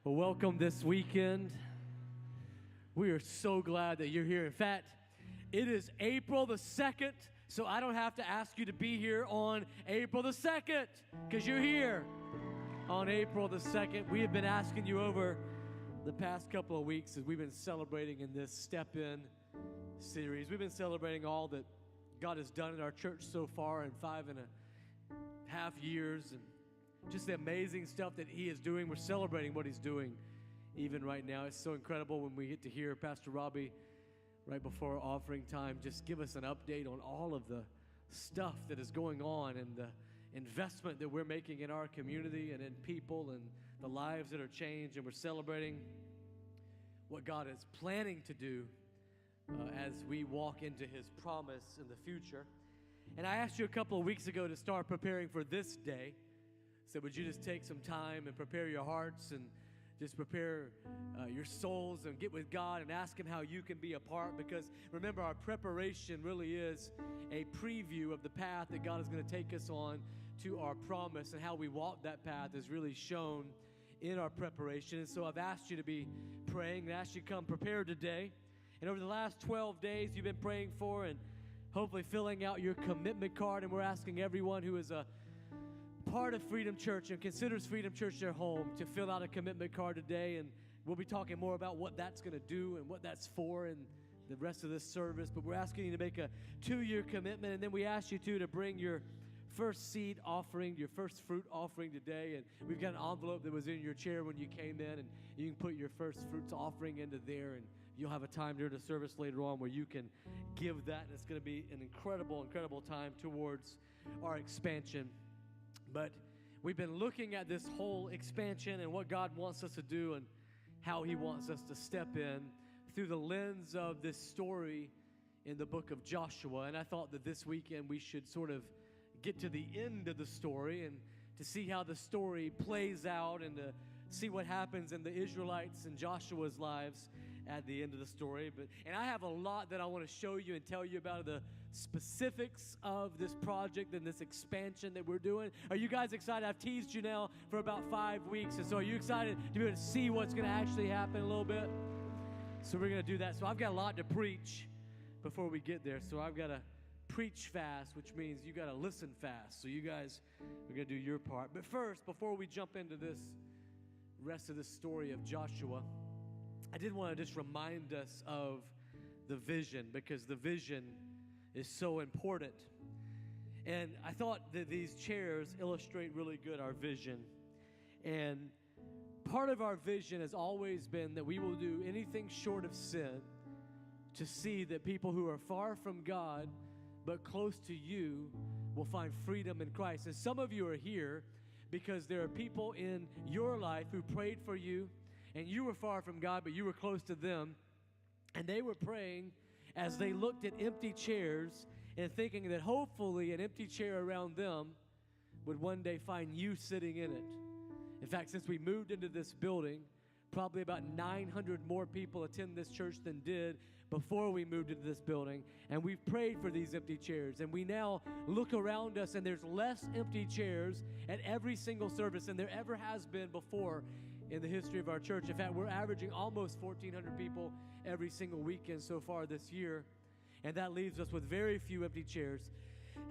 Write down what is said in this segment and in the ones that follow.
Well, welcome this weekend. We are so glad that you're here. In fact, it is April the 2nd, so I don't have to ask you to be here on April the 2nd, because you're here on April the 2nd. We have been asking you over the past couple of weeks as we've been celebrating in this Step In series. We've been celebrating all that God has done in our church so far in 5.5 years, and just the amazing stuff that He is doing. We're celebrating what He's doing even right now. It's so incredible when we get to hear Pastor Robbie right before offering time just give us an update on all of the stuff that is going on and the investment that we're making in our community and in people and the lives that are changed. And we're celebrating what God is planning to do as we walk into His promise in the future. And I asked you a couple of weeks ago to start preparing for this day. So would you just take some time and prepare your hearts and just prepare your souls and get with God and ask Him how you can be a part? Because remember, our preparation really is a preview of the path that God is going to take us on to our promise, and how we walk that path is really shown in our preparation. And so I've asked you to be praying and asked you to come prepared today. And over the last 12 days, you've been praying for and hopefully filling out your commitment card. And we're asking everyone who is a part of Freedom Church and considers Freedom Church their home to fill out a commitment card today. And we'll be talking more about what that's going to do and what that's for in the rest of this service. But we're asking you to make a 2-year commitment, and then we ask you to bring your first seed offering, your first fruit offering today. And we've got an envelope that was in your chair when you came in, and you can put your first fruits offering into there, and you'll have a time during the service later on where you can give that. And it's going to be an incredible time towards our expansion. But we've been looking at this whole expansion and what God wants us to do and how He wants us to step in through the lens of this story in the book of Joshua. And I thought that this weekend we should sort of get to the end of the story and to see how the story plays out and to see what happens in the Israelites and Joshua's lives at the end of the story. And I have a lot that I want to show you and tell you about the specifics of this project and this expansion that we're doing. Are you guys excited? I've teased you now for about 5 weeks. And so are you excited to be able to see what's going to actually happen a little bit? So we're going to do that. So I've got a lot to preach before we get there. So I've got to preach fast, which means you got to listen fast. So you guys are going to do your part. But first, before we jump into this rest of the story of Joshua, I did want to just remind us of the vision, because the vision is so important. And I thought that these chairs illustrate really good our vision. And part of our vision has always been that we will do anything short of sin to see that people who are far from God but close to you will find freedom in Christ. And some of you are here because there are people in your life who prayed for you, and you were far from God, but you were close to them, and they were praying as they looked at empty chairs and thinking that hopefully an empty chair around them would one day find you sitting in it. In fact, since we moved into this building, probably about 900 more people attend this church than did before we moved into this building. And we've prayed for these empty chairs. And we now look around us, and there's less empty chairs at every single service than there ever has been before in the history of our church. In fact, we're averaging almost 1,400 people every single weekend so far this year. And that leaves us with very few empty chairs.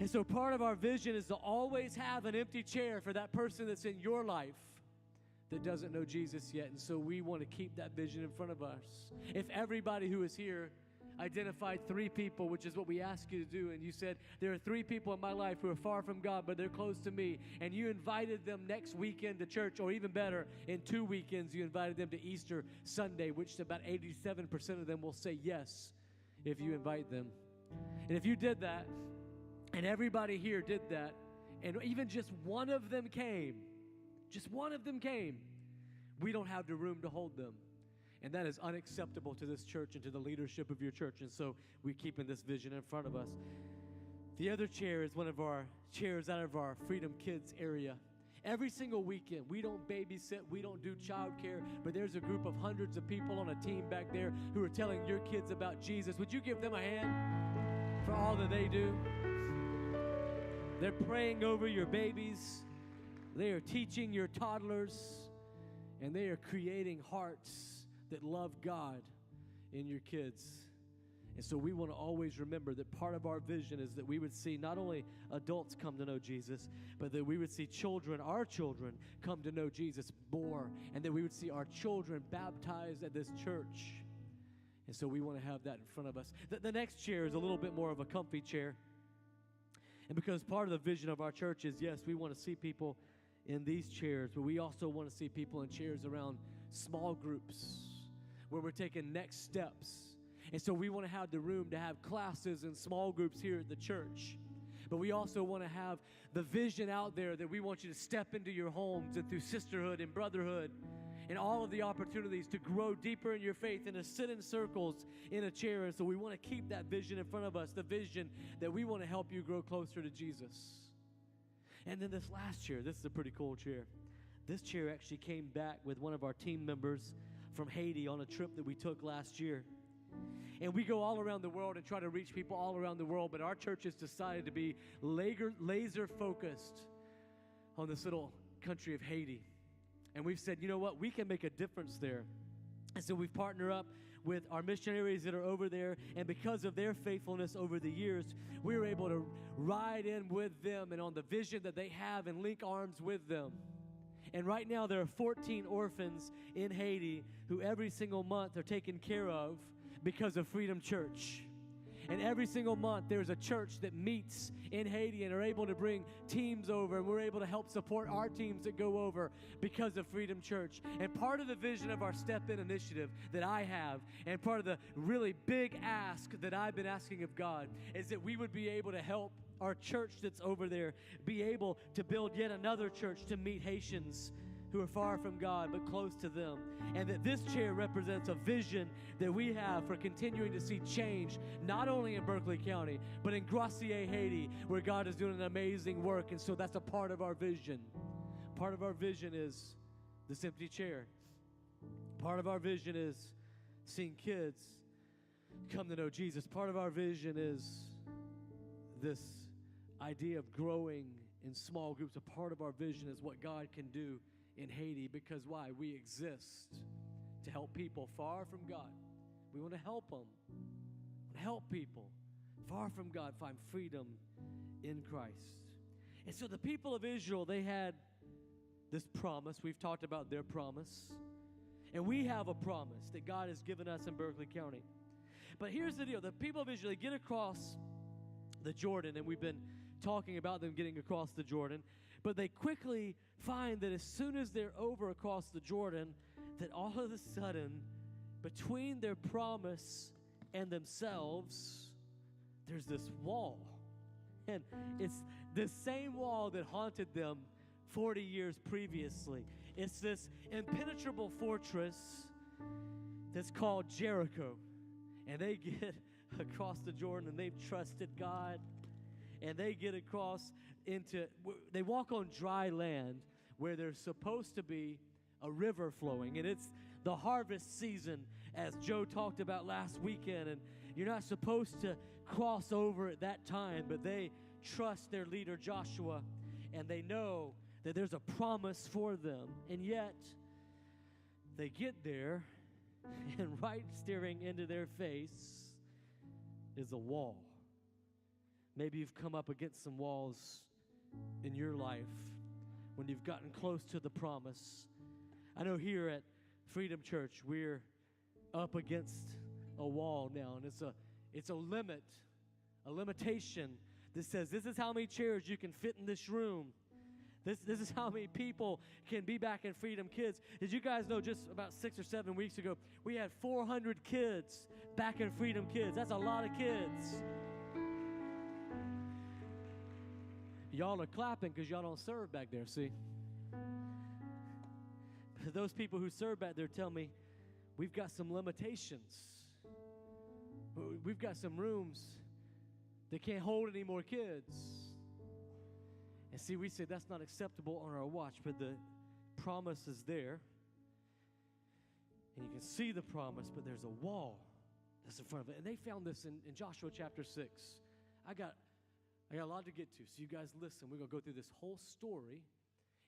And so part of our vision is to always have an empty chair for that person that's in your life that doesn't know Jesus yet. And so we want to keep that vision in front of us. If everybody who is here identified 3 people, which is what we ask you to do, and you said, there are 3 people in my life who are far from God, but they're close to me, and you invited them next weekend to church, or even better, in 2 weekends, you invited them to Easter Sunday, which about 87% of them will say yes if you invite them. And if you did that, and everybody here did that, and even just one of them came, we don't have the room to hold them. And that is unacceptable to this church and to the leadership of your church. And so we're keeping this vision in front of us. The other chair is one of our chairs out of our Freedom Kids area. Every single weekend, we don't babysit, we don't do childcare, but there's a group of hundreds of people on a team back there who are telling your kids about Jesus. Would you give them a hand for all that they do? They're praying over your babies. They are teaching your toddlers. And they are creating hearts that love God in your kids. And so we want to always remember that part of our vision is that we would see not only adults come to know Jesus, but that we would see children, our children, come to know Jesus more, and that we would see our children baptized at this church. And so we want to have that in front of us. The next chair is a little bit more of a comfy chair. And because part of the vision of our church is, yes, we want to see people in these chairs, but we also want to see people in chairs around small groups where we're taking next steps. And so we want to have the room to have classes and small groups here at the church. But we also want to have the vision out there that we want you to step into your homes and through sisterhood and brotherhood and all of the opportunities to grow deeper in your faith and to sit in circles in a chair. And so we want to keep that vision in front of us, the vision that we want to help you grow closer to Jesus. And then this last chair, this is a pretty cool chair. This chair actually came back with one of our team members from Haiti on a trip that we took last year. And we go all around the world and try to reach people all around the world, but our church has decided to be laser focused on this little country of Haiti. And we've said, you know what, we can make a difference there. And so we've partnered up with our missionaries that are over there, and because of their faithfulness over the years, we were able to ride in with them and on the vision that they have and link arms with them. And right now there are 14 orphans in Haiti who every single month are taken care of because of Freedom Church. And every single month there's a church that meets in Haiti and are able to bring teams over, and we're able to help support our teams that go over because of Freedom Church. And part of the vision of our Step In initiative that I have, and part of the really big ask that I've been asking of God, is that we would be able to help our church that's over there be able to build yet another church to meet Haitians who are far from God but close to them. And that this chair represents a vision that we have for continuing to see change, not only in Berkeley County, but in Gracier, Haiti, where God is doing an amazing work. And so that's a part of our vision. Part of our vision is this empty chair. Part of our vision is seeing kids come to know Jesus. Part of our vision is this idea of growing in small groups. A part of our vision is what God can do in Haiti, because why? We exist to help people far from God. We want to help them, help people far from God find freedom in Christ. And so the people of Israel, they had this promise. We've talked about their promise. And we have a promise that God has given us in Berkeley County. But here's the deal. The people of Israel, they get across the Jordan, and we've been talking about them getting across the Jordan. But they quickly find that as soon as they're over across the Jordan, that all of a sudden, between their promise and themselves, there's this wall. And it's the same wall that haunted them 40 years previously. It's this impenetrable fortress that's called Jericho. And they get across the Jordan, and they've trusted God. And they get across they walk on dry land where there's supposed to be a river flowing. And it's the harvest season, as Joe talked about last weekend. And you're not supposed to cross over at that time, but they trust their leader Joshua, and they know that there's a promise for them. And yet, they get there, and right staring into their face is a wall. Maybe you've come up against some walls in your life when you've gotten close to the promise. I know here at Freedom Church, we're up against a wall now, and it's a limitation that says this is how many chairs you can fit in this room. This is how many people can be back in Freedom Kids. Did you guys know just about 6 or 7 weeks ago, we had 400 kids back in Freedom Kids? That's a lot of kids. Y'all are clapping because y'all don't serve back there, see? Those people who serve back there tell me, we've got some limitations. We've got some rooms that can't hold any more kids. And see, we say that's not acceptable on our watch, but the promise is there. And you can see the promise, but there's a wall that's in front of it. And they found this in Joshua chapter 6. I got a lot to get to, so you guys listen. We're going to go through this whole story,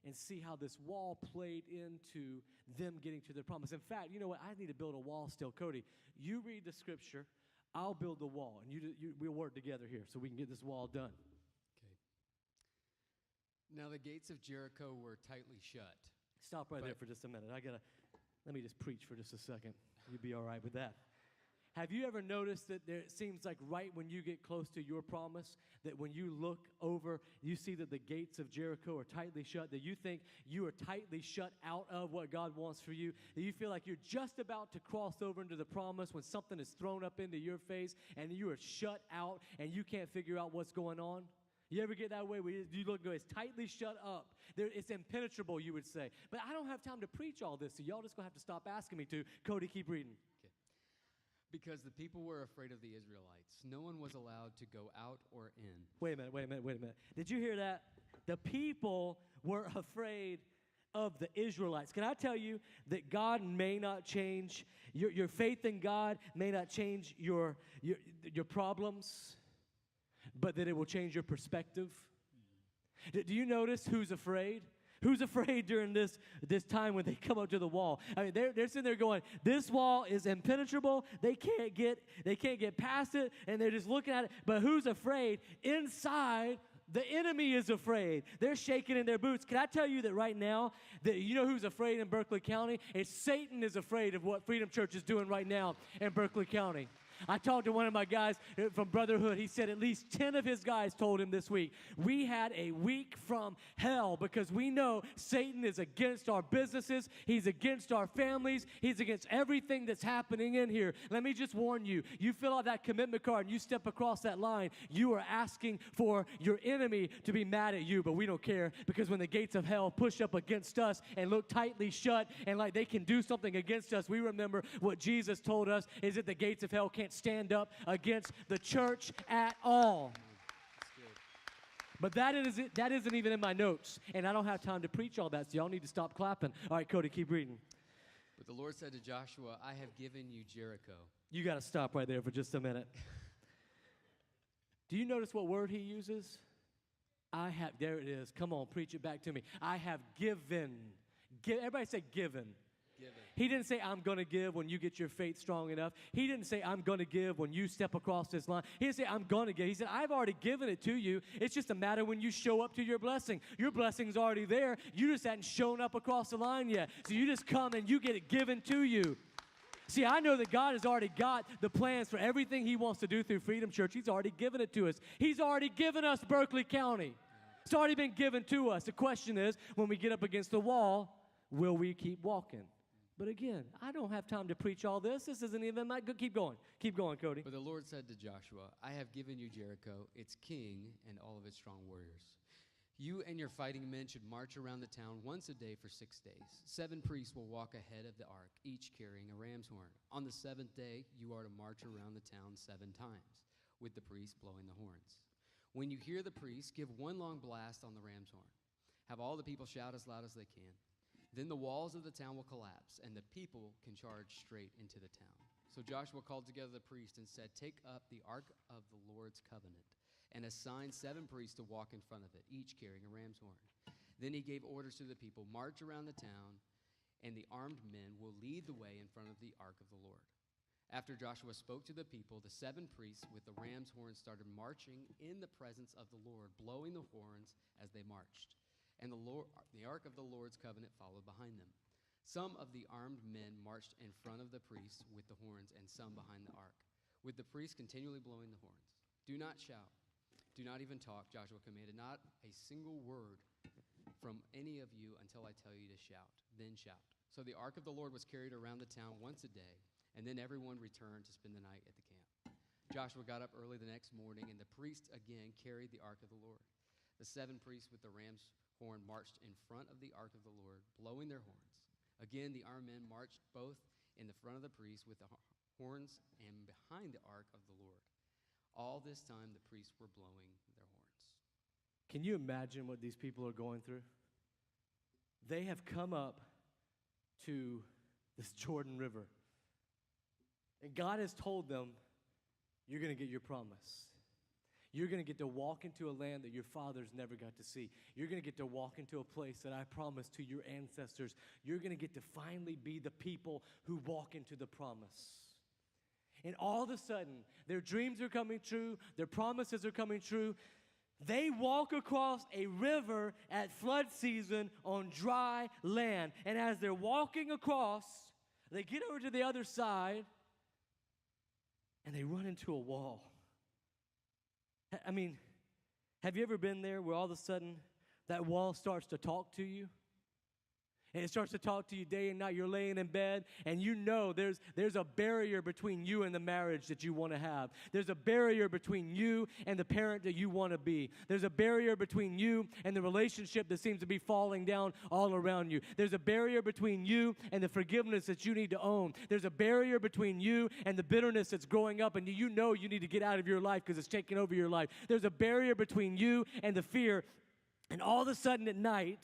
and see how this wall played into them getting to their promise. In fact, you know what? I need to build a wall still. Cody, you read the scripture, I'll build the wall, and we'll work together here so we can get this wall done. Okay. Now the gates of Jericho were tightly shut. Stop right there for just a minute. Let me just preach for just a second. You'll be all right with that. Have you ever noticed that it seems like right when you get close to your promise, that when you look over, you see that the gates of Jericho are tightly shut, that you think you are tightly shut out of what God wants for you, that you feel like you're just about to cross over into the promise when something is thrown up into your face and you are shut out and you can't figure out what's going on? You ever get that way where you look and go, it's tightly shut up. It's impenetrable, you would say. But I don't have time to preach all this, so y'all just going to have to stop asking me to. Cody, keep reading. Because the people were afraid of the Israelites. No one was allowed to go out or in. Wait a minute. Did you hear that? The people were afraid of the Israelites. Can I tell you that God may not change, your faith in God may not change your problems, but that it will change your perspective? Do you notice who's afraid? Who's afraid during this time when they come up to the wall? I mean, they're sitting there going, this wall is impenetrable. They can't get past it, and they're just looking at it. But who's afraid? Inside, the enemy is afraid. They're shaking in their boots. Can I tell you that right now, that you know who's afraid in Berkeley County? It's Satan is afraid of what Freedom Church is doing right now in Berkeley County. I talked to one of my guys from Brotherhood. He said at least 10 of his guys told him this week, we had a week from hell because we know Satan is against our businesses. He's against our families. He's against everything that's happening in here. Let me just warn you, you fill out that commitment card and you step across that line, you are asking for your enemy to be mad at you, but we don't care because when the gates of hell push up against us and look tightly shut and like they can do something against us, we remember what Jesus told us is that the gates of hell can't stand up against the church at all. But that isn't even in my notes, and I don't have time to preach all that, so y'all need to stop clapping. All right, Cody, keep reading. But the Lord said to Joshua, I have given you Jericho. You got to stop right there for just a minute. Do you notice what word he uses? There it is. Come on, preach it back to me. I have given. Everybody say given. He didn't say, I'm going to give when you get your faith strong enough. He didn't say, I'm going to give when you step across this line. He didn't say, I'm going to give. He said, I've already given it to you. It's just a matter when you show up to your blessing. Your blessing's already there. You just hadn't shown up across the line yet. So you just come and you get it given to you. See, I know that God has already got the plans for everything he wants to do through Freedom Church. He's already given it to us. He's already given us Berkeley County. It's already been given to us. The question is, when we get up against the wall, will we keep walking? But again, I don't have time to preach all this. This isn't even my good. Keep going. Keep going, Cody. But the Lord said to Joshua, I have given you Jericho, its king, and all of its strong warriors. You and your fighting men should march around the town once a day for 6 days. 7 priests will walk ahead of the ark, each carrying a ram's horn. On the 7th day, you are to march around the town 7 times, with the priests blowing the horns. When you hear the priests, give one long blast on the ram's horn. Have all the people shout as loud as they can. Then the walls of the town will collapse, and the people can charge straight into the town. So Joshua called together the priests and said, take up the ark of the Lord's covenant, and assign 7 priests to walk in front of it, each carrying a ram's horn. Then he gave orders to the people, march around the town, and the armed men will lead the way in front of the ark of the Lord. After Joshua spoke to the people, the 7 priests with the ram's horns started marching in the presence of the Lord, blowing the horns as they marched. And the ark of the Lord's covenant followed behind them. Some of the armed men marched in front of the priests with the horns, and some behind the ark, with the priests continually blowing the horns. Do not shout. Do not even talk, Joshua commanded. Not a single word from any of you until I tell you to shout. Then shout. So the ark of the Lord was carried around the town once a day, and then everyone returned to spend the night at the camp. Joshua got up early the next morning, and the priests again carried the ark of the Lord. The 7 priests with the ram's horn marched in front of the ark of the Lord, blowing their horns. Again, the armed men marched both in the front of the priests with the horns and behind the ark of the Lord. All this time, the priests were blowing their horns. Can you imagine what these people are going through? They have come up to this Jordan River, and God has told them, you're going to get your promise. You're going to get to walk into a land that your fathers never got to see. You're going to get to walk into a place that I promised to your ancestors. You're going to get to finally be the people who walk into the promise. And all of a sudden, their dreams are coming true. Their promises are coming true. They walk across a river at flood season on dry land. And as they're walking across, they get over to the other side, and they run into a wall. I mean, have you ever been there where all of a sudden that wall starts to talk to you? And it starts to talk to you day and night. You're laying in bed, and you know there's a barrier between you and the marriage that you want to have. There's a barrier between you and the parent that you want to be. There's a barrier between you and the relationship that seems to be falling down all around you. There's a barrier between you and the forgiveness that you need to own. There's a barrier between you and the bitterness that's growing up, and you know you need to get out of your life because it's taking over your life. There's a barrier between you and the fear, and all of a sudden at night,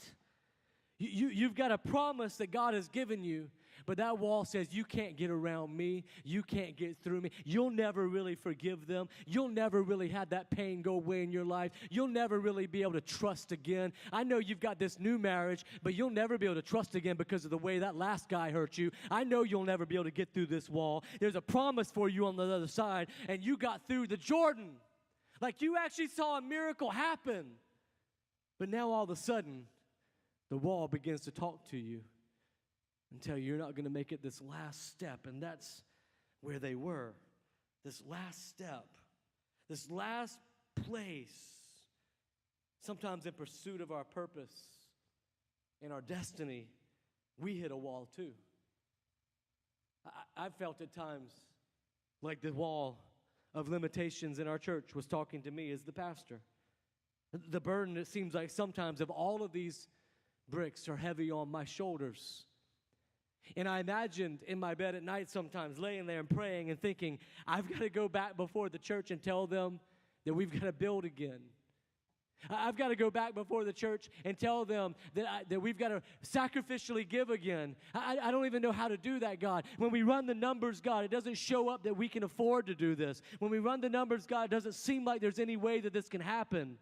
You've got a promise that God has given you, but that wall says you can't get around me. You can't get through me. You'll never really forgive them. You'll never really have that pain go away in your life. You'll never really be able to trust again. I know you've got this new marriage, but you'll never be able to trust again because of the way that last guy hurt you. I know you'll never be able to get through this wall. There's a promise for you on the other side, and you got through the Jordan. Like you actually saw a miracle happen. But now all of a sudden, the wall begins to talk to you and tell you you're not going to make it this last step. And that's where they were. This last step. This last place. Sometimes in pursuit of our purpose and our destiny, we hit a wall too. I've felt at times like the wall of limitations in our church was talking to me as the pastor. The burden, it seems like sometimes, of all of these bricks are heavy on my shoulders. And I imagined in my bed at night sometimes laying there and praying and thinking, I've got to go back before the church and tell them that we've got to build again. I've got to go back before the church and tell them that we've got to sacrificially give again. I don't even know how to do that, God. When we run the numbers, God, it doesn't show up that we can afford to do this. When we run the numbers, God, it doesn't seem like there's any way that this can happen.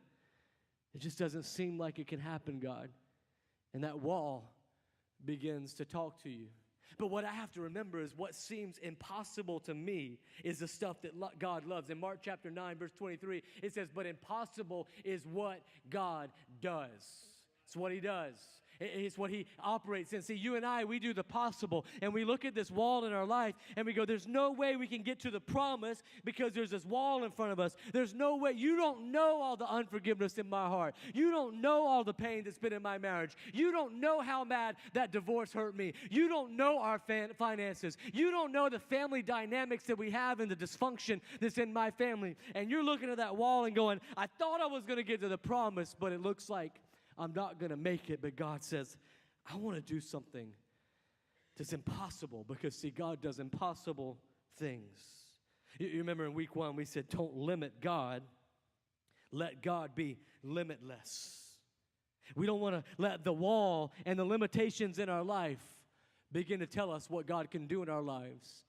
It just doesn't seem like it can happen, God. And that wall begins to talk to you. But what I have to remember is what seems impossible to me is the stuff that God loves. In Mark chapter 9, verse 23, it says, but impossible is what God does. It's what he does. It's what he operates in. See, you and I, we do the possible. And we look at this wall in our life and we go, there's no way we can get to the promise because there's this wall in front of us. There's no way. You don't know all the unforgiveness in my heart. You don't know all the pain that's been in my marriage. You don't know how bad that divorce hurt me. You don't know our finances. You don't know the family dynamics that we have and the dysfunction that's in my family. And you're looking at that wall and going, I thought I was going to get to the promise, but it looks like I'm not going to make it. But God says, I want to do something that's impossible, because, see, God does impossible things. You remember in week 1 we said, don't limit God. Let God be limitless. We don't want to let the wall and the limitations in our life begin to tell us what God can do in our lives.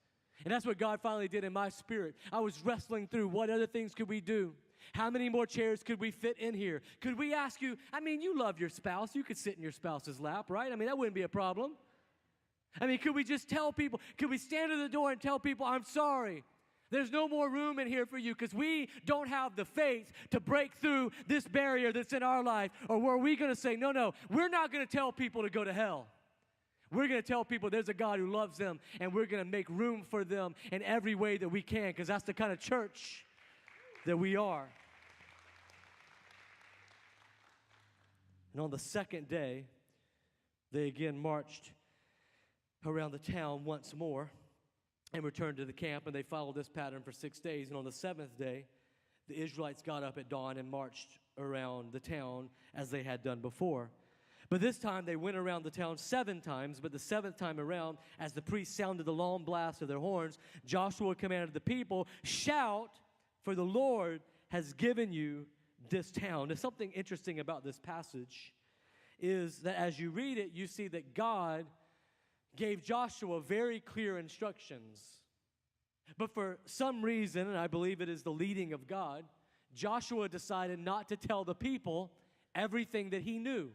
And that's what God finally did in my spirit. I was wrestling through what other things could we do. How many more chairs could we fit in here? Could we ask you, I mean, you love your spouse. You could sit in your spouse's lap, right? I mean, that wouldn't be a problem. I mean, could we just tell people, could we stand at the door and tell people, I'm sorry, there's no more room in here for you because we don't have the faith to break through this barrier that's in our life? Or were we going to say, no, we're not going to tell people to go to hell. We're going to tell people there's a God who loves them, and we're going to make room for them in every way that we can, because that's the kind of church that we are. And on the second day, they again marched around the town once more and returned to the camp, and they followed this pattern for 6 days. And on the seventh day, the Israelites got up at dawn and marched around the town as they had done before. But this time they went around the town 7 times, but the 7th time around, as the priests sounded the long blast of their horns, Joshua commanded the people, shout, for the Lord has given you this town. There's something interesting about this passage is that as you read it, you see that God gave Joshua very clear instructions. But for some reason, and I believe it is the leading of God, Joshua decided not to tell the people everything that he knew.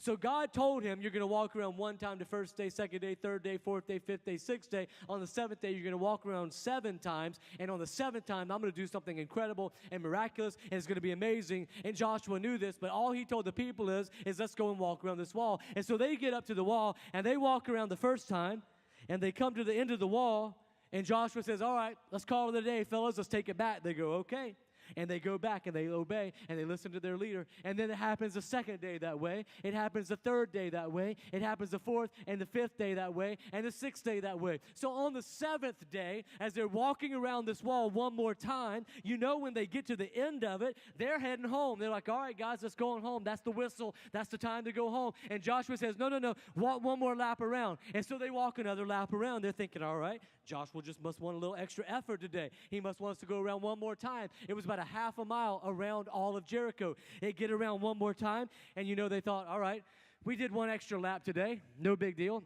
So God told him, you're going to walk around one time the first day, second day, third day, fourth day, fifth day, sixth day. On the seventh day, you're going to walk around 7 times. And on the 7th time, I'm going to do something incredible and miraculous, and it's going to be amazing. And Joshua knew this, but all he told the people is let's go and walk around this wall. And so they get up to the wall, and they walk around the first time, and they come to the end of the wall, and Joshua says, all right, let's call it a day, fellas. Let's take it back. They go, okay. And they go back and they obey and they listen to their leader. And then it happens the 2nd day that way. It happens the 3rd day that way. It happens the 4th and the 5th day that way. And the 6th day that way. So on the 7th day, as they're walking around this wall one more time, you know when they get to the end of it, they're heading home. They're like, all right, guys, let's go on home. That's the whistle. That's the time to go home. And Joshua says, no, walk one more lap around. And so they walk another lap around. They're thinking, all right, Joshua just must want a little extra effort today. He must want us to go around one more time. It was about a half a mile around all of Jericho. They get around one more time, and you know they thought, all right, we did one extra lap today. No big deal.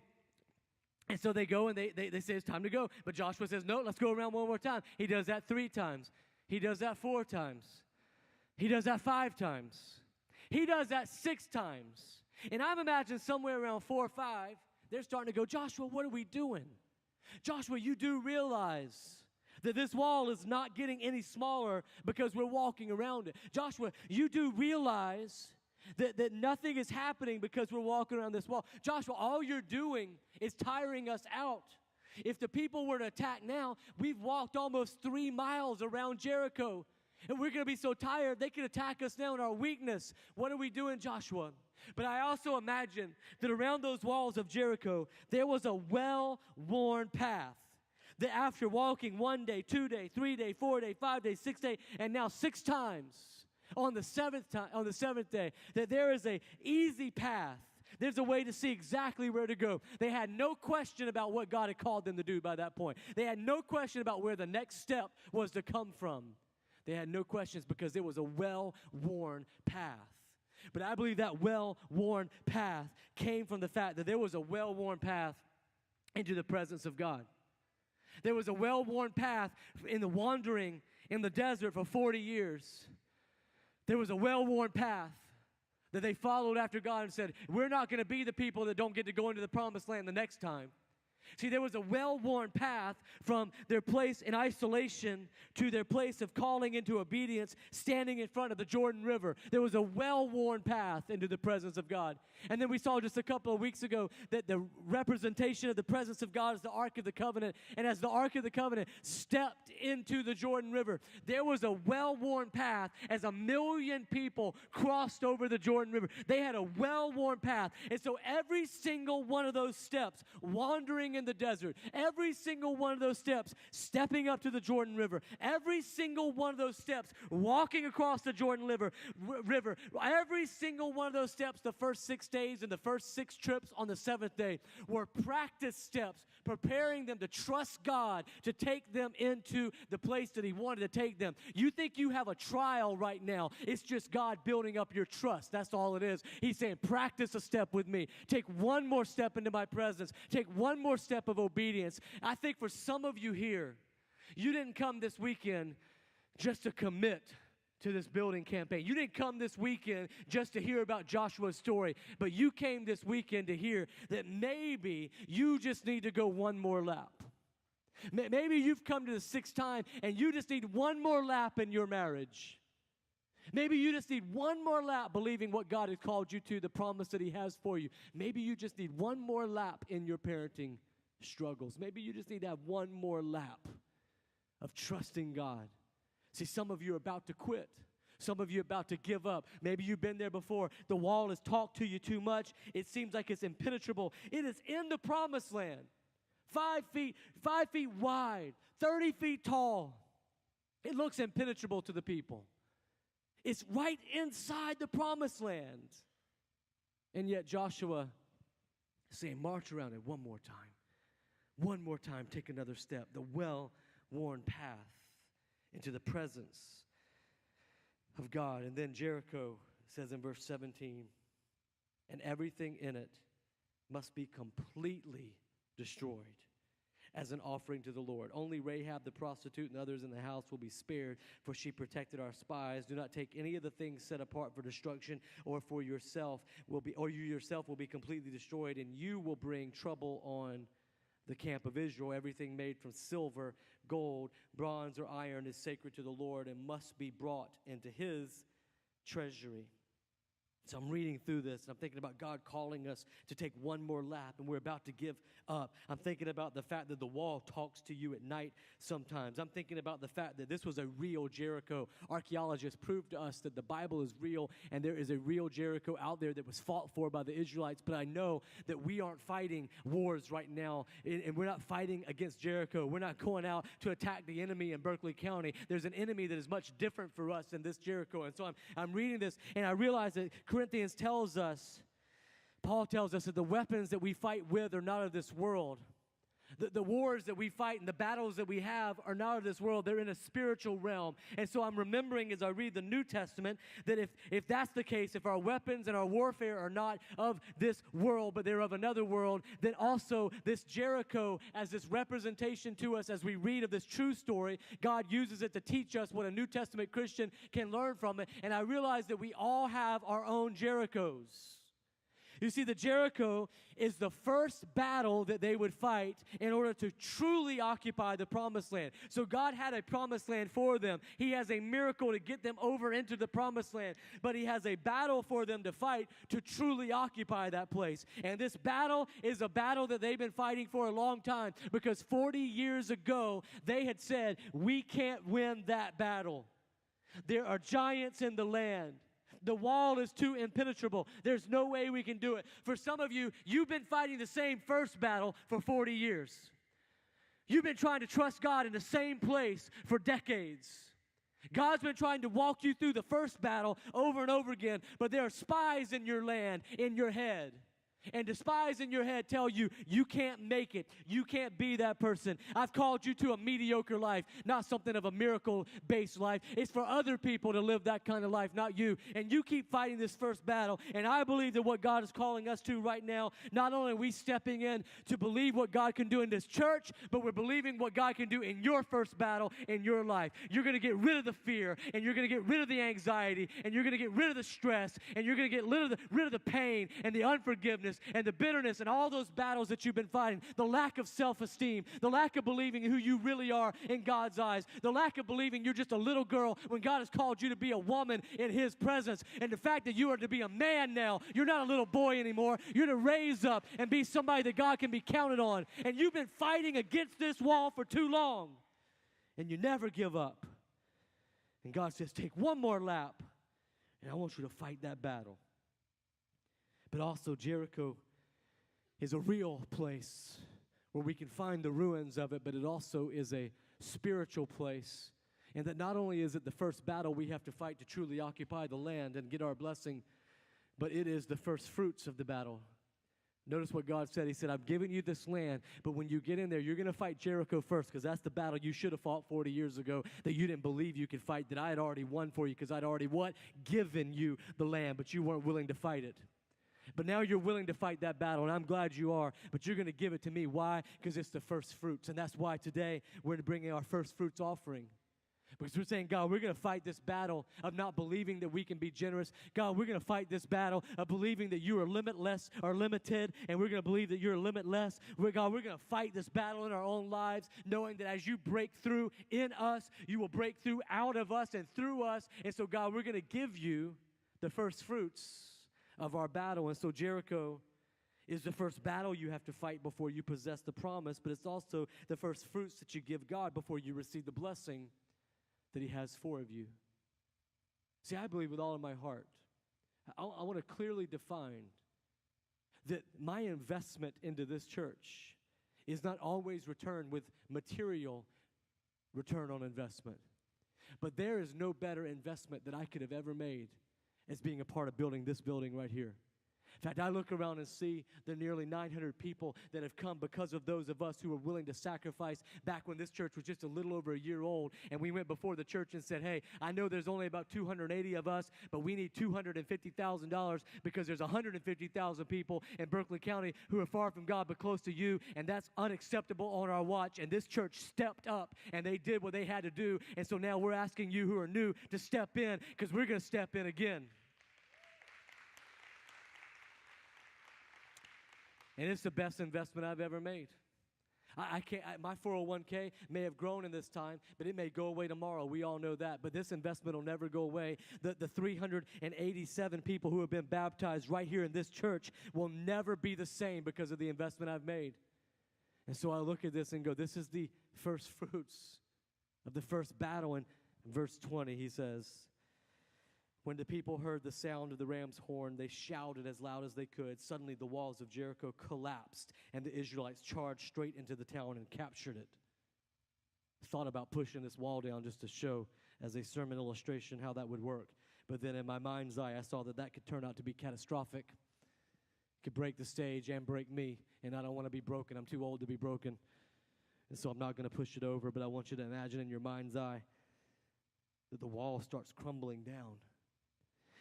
And so they go, and they say it's time to go. But Joshua says, no, let's go around one more time. He does that 3 times. He does that 4 times. He does that 5 times. He does that 6 times. And I'm imagining somewhere around 4 or 5, they're starting to go, Joshua, what are we doing? Joshua, you do realize that this wall is not getting any smaller because we're walking around it. Joshua, you do realize that nothing is happening because we're walking around this wall. Joshua, all you're doing is tiring us out. If the people were to attack now, we've walked almost 3 miles around Jericho, and we're going to be so tired, they could attack us now in our weakness. What are we doing, Joshua? But I also imagine that around those walls of Jericho, there was a well-worn path. That after walking 1 day, 2 day, 3 day, 4 day, 5 day, 6 day, and now 6 times on the 7th day, that there is a easy path. There's a way to see exactly where to go. They had no question about what God had called them to do by that point. They had no question about where the next step was to come from. They had no questions because it was a well-worn path. But I believe that well-worn path came from the fact that there was a well-worn path into the presence of God. There was a well-worn path in the wandering in the desert for 40 years. There was a well-worn path that they followed after God and said, we're not going to be the people that don't get to go into the promised land the next time. See, there was a well-worn path from their place in isolation to their place of calling into obedience, standing in front of the Jordan River. There was a well-worn path into the presence of God. And then we saw just a couple of weeks ago that the representation of the presence of God is the Ark of the Covenant. And as the Ark of the Covenant stepped into the Jordan River, there was a well-worn path as 1 million people crossed over the Jordan River. They had a well-worn path. And so every single one of those steps, wandering in the desert, every single one of those steps, stepping up to the Jordan River, every single one of those steps, walking across the Jordan River, every single one of those steps, the first 6 days and the first 6 trips on the 7th day, were practice steps, preparing them to trust God to take them into the place that He wanted to take them. You think you have a trial right now. It's just God building up your trust. That's all it is. He's saying, practice a step with me. Take one more step into my presence. Take one more step of obedience. I think for some of you here, you didn't come this weekend just to commit to this building campaign. You didn't come this weekend just to hear about Joshua's story, but you came this weekend to hear that maybe you just need to go one more lap. Maybe you've come to the 6th time and you just need one more lap in your marriage. Maybe you just need one more lap believing what God has called you to, the promise that He has for you. Maybe you just need one more lap in your parenting struggles. Maybe you just need to have one more lap of trusting God. See, some of you are about to quit. Some of you are about to give up. Maybe you've been there before. The wall has talked to you too much. It seems like it's impenetrable. It is in the promised land. 5 feet wide, 30 feet tall. It looks impenetrable to the people. It's right inside the promised land. And yet Joshua is saying, march around it one more time. One more time, take another step. The well-worn path into the presence of God. And then Jericho says in verse 17, and everything in it must be completely destroyed. as an offering to the Lord. Only Rahab the prostitute and others in the house will be spared, for she protected our spies. Do not take any of the things set apart for destruction, or you yourself will be completely destroyed, and you will bring trouble on the camp of Israel. Everything made from silver, gold, bronze, or iron is sacred to the Lord and must be brought into his treasury. So I'm reading through this, and I'm thinking about God calling us to take one more lap, and we're about to give up. I'm thinking about the fact that the wall talks to you at night sometimes. I'm thinking about the fact that this was a real Jericho. Archaeologists proved to us that the Bible is real, and there is a real Jericho out there that was fought for by the Israelites. But I know that we aren't fighting wars right now, and we're not fighting against Jericho. We're not going out to attack the enemy in Berkeley County. There's an enemy that is much different for us than this Jericho. And so I'm reading this, and I realize that Corinthians tells us, Paul tells us that the weapons that we fight with are not of this world. The wars that we fight and the battles that we have are not of this world. They're in a spiritual realm. And so I'm remembering as I read the New Testament that if that's the case, if our weapons and our warfare are not of this world, but they're of another world, then also this Jericho as this representation to us as we read of this true story, God uses it to teach us what a New Testament Christian can learn from it. And I realize that we all have our own Jerichos. You see, the Jericho is the first battle that they would fight in order to truly occupy the promised land. So God had a promised land for them. He has a miracle to get them over into the promised land. But he has a battle for them to fight to truly occupy that place. And this battle is a battle that they've been fighting for a long time, because 40 years ago, they had said, we can't win that battle. There are giants in the land. The wall is too impenetrable. There's no way we can do it. For some of you, you've been fighting the same first battle for 40 years. You've been trying to trust God in the same place for decades. God's been trying to walk you through the first battle over and over again, but there are spies in your land, in your head. And the spies in your head tell you, you can't make it. You can't be that person. I've called you to a mediocre life, not something of a miracle-based life. It's for other people to live that kind of life, not you. And you keep fighting this first battle. And I believe that what God is calling us to right now, not only are we stepping in to believe what God can do in this church, but we're believing what God can do in your first battle in your life. You're going to get rid of the fear, and you're going to get rid of the anxiety, and you're going to get rid of the stress, and you're going to get rid of the pain and the unforgiveness and the bitterness and all those battles that you've been fighting, the lack of self-esteem, the lack of believing who you really are in God's eyes, the lack of believing you're just a little girl when God has called you to be a woman in his presence, and the fact that you are to be a man now. You're not a little boy anymore. You're to raise up and be somebody that God can be counted on. And you've been fighting against this wall for too long, and you never give up. And God says, take one more lap, and I want you to fight that battle. But also Jericho is a real place where we can find the ruins of it, but it also is a spiritual place. And that not only is it the first battle we have to fight to truly occupy the land and get our blessing, but it is the first fruits of the battle. Notice what God said. He said, I've given you this land, but when you get in there, you're going to fight Jericho first, because that's the battle you should have fought 40 years ago that you didn't believe you could fight, that I had already won for you, because I'd already what? Given you the land, but you weren't willing to fight it. But now you're willing to fight that battle, and I'm glad you are, but you're going to give it to me. Why? Because it's the first fruits, and that's why today we're bringing our first fruits offering. Because we're saying, God, we're going to fight this battle of not believing that we can be generous. God, we're going to fight this battle of believing that you are limitless or limited, and we're going to believe that you're limitless. God, we're going to fight this battle in our own lives, knowing that as you break through in us, you will break through out of us and through us. And so, God, we're going to give you the first fruits of our battle. And so Jericho is the first battle you have to fight before you possess the promise, but it's also the first fruits that you give God before you receive the blessing that he has for you. See, I believe with all of my heart, I want to clearly define that my investment into this church is not always returned with material return on investment. But there is no better investment that I could have ever made as being a part of building this building right here. In fact, I look around and see the nearly 900 people that have come because of those of us who were willing to sacrifice back when this church was just a little over a year old. And we went before the church and said, hey, I know there's only about 280 of us, but we need $250,000 because there's 150,000 people in Berkeley County who are far from God but close to you, and that's unacceptable on our watch. And this church stepped up, and they did what they had to do. And so now we're asking you who are new to step in, because we're going to step in again. And it's the best investment I've ever made. My 401k may have grown in this time, but it may go away tomorrow. We all know that. But this investment will never go away. The 387 people who have been baptized right here in this church will never be the same because of the investment I've made. And so I look at this and go, this is the first fruits of the first battle. In verse 20, he says, when the people heard the sound of the ram's horn, they shouted as loud as they could. Suddenly the walls of Jericho collapsed, and the Israelites charged straight into the town and captured it. I thought about pushing this wall down just to show as a sermon illustration how that would work. But then in my mind's eye, I saw that could turn out to be catastrophic. It could break the stage and break me, and I don't want to be broken. I'm too old to be broken. And so I'm not going to push it over, but I want you to imagine in your mind's eye that the wall starts crumbling down.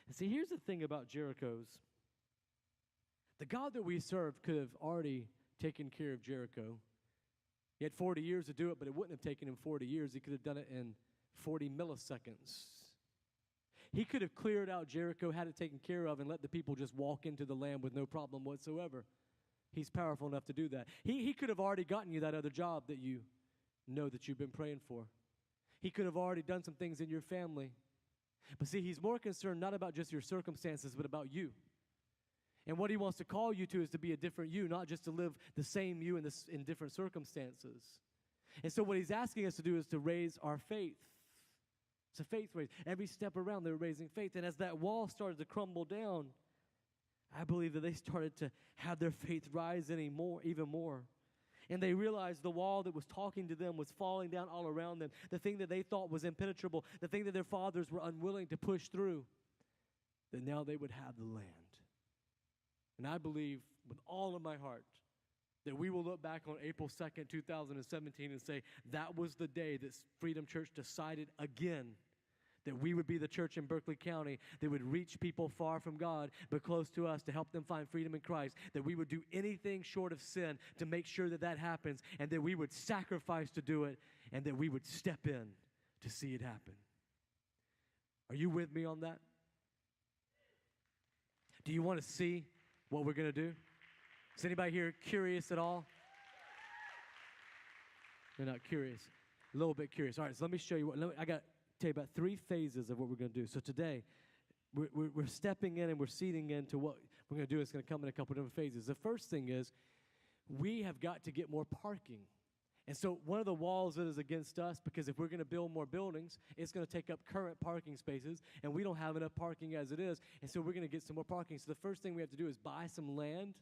And see, here's the thing about Jericho's. The God that we serve could have already taken care of Jericho. He had 40 years to do it, but it wouldn't have taken him 40 years. He could have done it in 40 milliseconds. He could have cleared out Jericho, had it taken care of, and let the people just walk into the land with no problem whatsoever. He's powerful enough to do that. He could have already gotten you that other job that you know that you've been praying for. He could have already done some things in your family. But see, he's more concerned not about just your circumstances, but about you. And what he wants to call you to is to be a different you, not just to live the same you in different circumstances. And so what he's asking us to do is to raise our faith. It's a faith raise. Every step around, they're raising faith. And as that wall started to crumble down, I believe that they started to have their faith rise even more. And they realized the wall that was talking to them was falling down all around them. The thing that they thought was impenetrable, the thing that their fathers were unwilling to push through, that now they would have the land. And I believe with all of my heart that we will look back on April 2nd, 2017 and say that was the day that Freedom Church decided again that we would be the church in Berkeley County that would reach people far from God but close to us to help them find freedom in Christ, that we would do anything short of sin to make sure that that happens, and that we would sacrifice to do it, and that we would step in to see it happen. Are you with me on that? Do you want to see what we're going to do? Is anybody here curious at all? They're not curious. A little bit curious. All right, so let me show you I got tell you about 3 phases of what we're going to do. So today, we're stepping in and we're seeding into what we're going to do. It's going to come in a couple different phases. The first thing is we have got to get more parking. And so one of the walls that is against us, because if we're going to build more buildings, it's going to take up current parking spaces, and we don't have enough parking as it is, and so we're going to get some more parking. So the first thing we have to do is buy some land,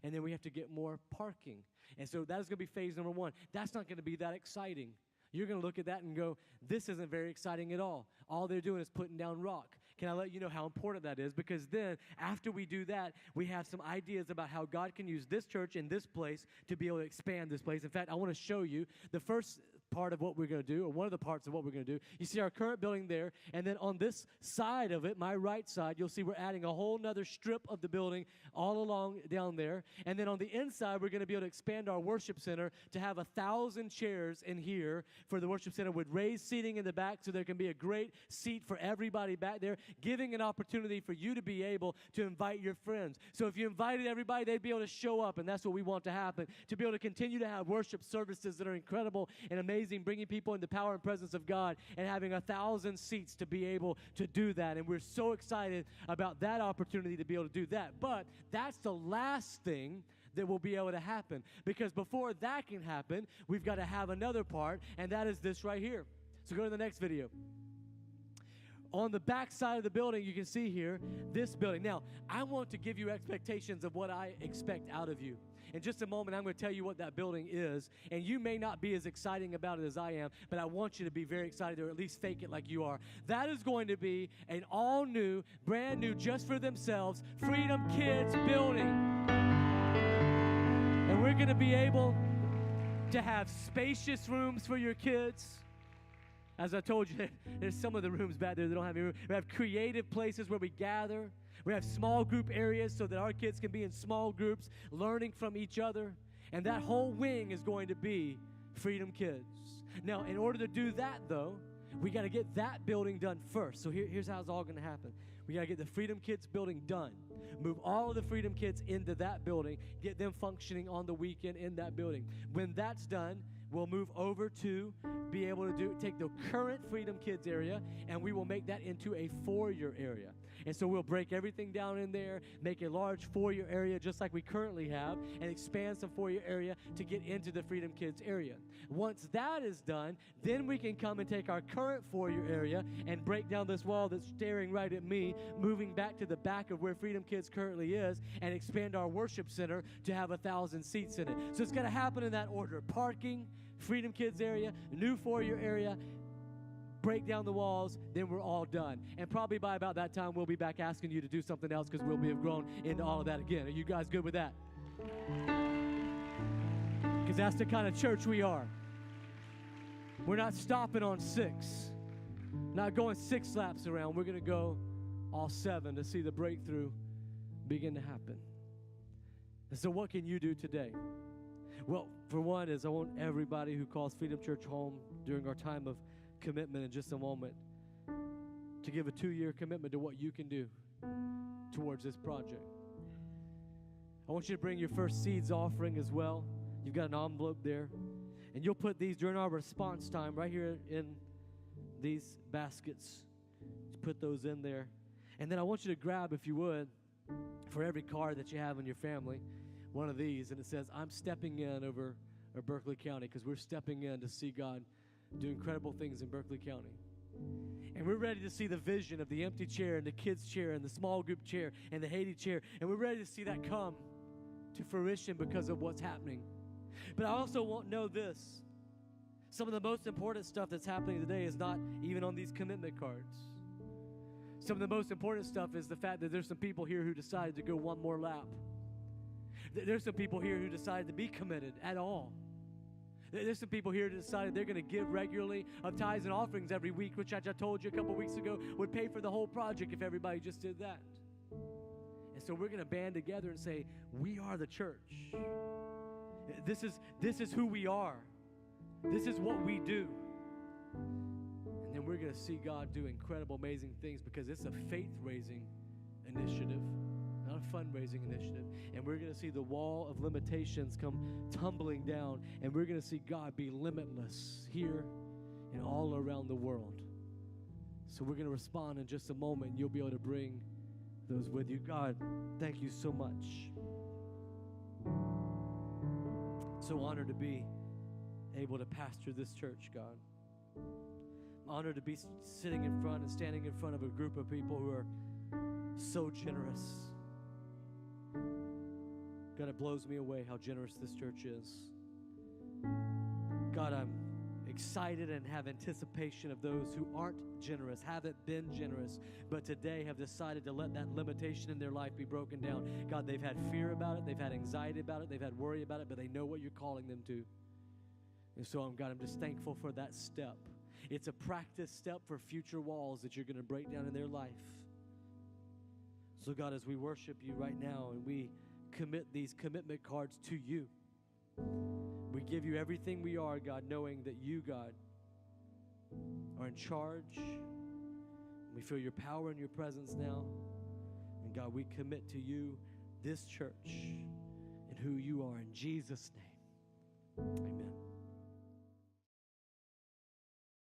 and then we have to get more parking. And so that is going to be phase number 1. That's not going to be that exciting. You're going to look at that and go, this isn't very exciting at all. All they're doing is putting down rock. Can I let you know how important that is? Because then, after we do that, we have some ideas about how God can use this church in this place to be able to expand this place. In fact, I want to show you the first part of what we're going to do, or one of the parts of what we're going to do. You see our current building there, and then on this side of it, my right side, you'll see we're adding a whole nother strip of the building all along down there. And then on the inside, we're going to be able to expand our worship center to have 1,000 chairs in here for the worship center with raised seating in the back, so there can be a great seat for everybody back there, giving an opportunity for you to be able to invite your friends. So if you invited everybody, they'd be able to show up, and that's what we want to happen, to be able to continue to have worship services that are incredible and amazing, bringing people in the power and presence of God, and having 1,000 seats to be able to do that. And we're so excited about that opportunity to be able to do that. But that's the last thing that will be able to happen, because before that can happen, we've got to have another part, and that is this right here. So go to the next video. On the back side of the building, you can see here, this building. Now, I want to give you expectations of what I expect out of you. In just a moment, I'm going to tell you what that building is. And you may not be as exciting about it as I am, but I want you to be very excited, or at least fake it like you are. That is going to be an all-new, brand new, just for themselves, Freedom Kids building. And we're going to be able to have spacious rooms for your kids. As I told you, there's some of the rooms back there that don't have any room. We have creative places where we gather. We have small group areas so that our kids can be in small groups, learning from each other. And that whole wing is going to be Freedom Kids. Now, in order to do that, though, we got to get that building done first. So here's how it's all going to happen. We got to get the Freedom Kids building done. Move all of the Freedom Kids into that building. Get them functioning on the weekend in that building. When that's done, we'll move over to be able to take the current Freedom Kids area, and we will make that into a foyer area. And so we'll break everything down in there, make a large foyer area just like we currently have, and expand some foyer area to get into the Freedom Kids area. Once that is done, then we can come and take our current foyer area and break down this wall that's staring right at me, moving back to the back of where Freedom Kids currently is, and expand our worship center to have 1,000 seats in it. So it's going to happen in that order. Parking, Freedom Kids area, new foyer area, break down the walls, then we're all done. And probably by about that time, we'll be back asking you to do something else because we'll have grown into all of that again. Are you guys good with that? Because that's the kind of church we are. We're not stopping on 6, not going 6 laps around. We're going to go all 7 to see the breakthrough begin to happen. And so what can you do today? Well, for one is I want everybody who calls Freedom Church home during our time of commitment in just a moment to give a 2-year commitment to what you can do towards this project. I want you to bring your first seeds offering as well. You've got an envelope there. And you'll put these during our response time right here in these baskets. Put those in there. And then I want you to grab, if you would, for every card that you have in your family, one of these. And it says, I'm stepping in over Berkeley County, because we're stepping in to see God do incredible things in Berkeley County. And we're ready to see the vision of the empty chair and the kids' chair and the small group chair and the Haiti chair. And we're ready to see that come to fruition because of what's happening. But I also want to know this. Some of the most important stuff that's happening today is not even on these commitment cards. Some of the most important stuff is the fact that there's some people here who decided to go one more lap. There's some people here who decided to be committed at all. There's some people here who decided they're going to give regularly of tithes and offerings every week, which I told you a couple weeks ago would pay for the whole project if everybody just did that. And so we're going to band together and say, we are the church. This is who we are. This is what we do. And then we're going to see God do incredible, amazing things because it's a faith-raising initiative, not a fundraising initiative. And we're going to see the wall of limitations come tumbling down, and we're going to see God be limitless here and all around the world. So we're going to respond in just a moment, and you'll be able to bring those with you. God, thank you so much. So honored to be able to pastor this church, God. I'm honored to be sitting in front and standing in front of a group of people who are so generous. God, it blows me away how generous this church is. God, I'm excited and have anticipation of those who aren't generous, haven't been generous, but today have decided to let that limitation in their life be broken down. God, they've had fear about it, they've had anxiety about it, they've had worry about it, but they know what you're calling them to. And so, God, I'm just thankful for that step. It's a practice step for future walls that you're going to break down in their life. So, God, as we worship you right now and we commit these commitment cards to you, we give you everything we are, God, knowing that you, God, are in charge. We feel your power and your presence now. And, God, we commit to you this church and who you are in Jesus' name. Amen.